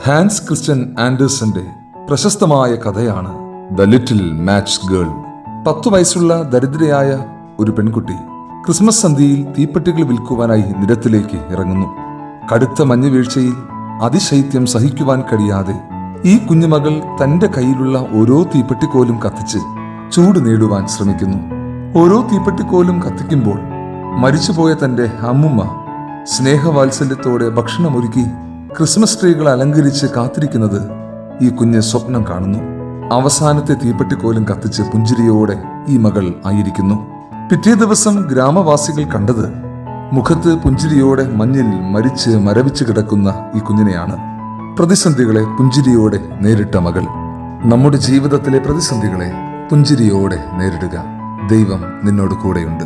Hans Christian ആൻഡേഴ്സന്റെ പ്രശസ്തമായ കഥയാണ് the little match girl. 10 വയസ്സുള്ള ദരിദ്രയായ ഒരു പെൺകുട്ടി ക്രിസ്മസ് സന്ധ്യയിൽ തീപ്പെട്ടികൾ വിൽക്കുവാനായി നിരത്തിലേക്ക് ഇറങ്ങുന്നു. കടുത്ത മഞ്ഞുവീഴ്ചയിൽ അതിശൈത്യം സഹിക്കുവാൻ കഴിയാതെ ഈ കുഞ്ഞുമകൾ തന്റെ കയ്യിലുള്ള ഓരോ തീപ്പെട്ടിക്കോലും കത്തിച്ച് ചൂട് നേടുവാൻ ശ്രമിക്കുന്നു. ഓരോ തീപ്പെട്ടിക്കോലും കത്തിക്കുമ്പോൾ മരിച്ചുപോയ തന്റെ അമ്മുമ്മ സ്നേഹവാത്സല്യത്തോടെ ഭക്ഷണമൊരുക്കി ക്രിസ്മസ് ട്രീകൾ അലങ്കരിച്ച് കാത്തിരിക്കുന്നത് ഈ കുഞ്ഞ് സ്വപ്നം കാണുന്നു. അവസാനത്തെ തീപ്പെട്ടിക്കോലും കത്തിച്ച് പുഞ്ചിരിയോടെ ഈ മകൾ ആയിരിക്കുന്നു. പിറ്റേ ദിവസം ഗ്രാമവാസികൾ കണ്ടത് മുഖത്ത് പുഞ്ചിരിയോടെ മഞ്ഞിൽ മരവിച്ച് കിടക്കുന്ന ഈ കുഞ്ഞിനെയാണ്. പ്രതിസന്ധികളെ പുഞ്ചിരിയോടെ നേരിട്ട മകൾ. നമ്മുടെ ജീവിതത്തിലെ പ്രതിസന്ധികളെ പുഞ്ചിരിയോടെ നേരിടുക. ദൈവം നിന്നോട് കൂടെയുണ്ട്.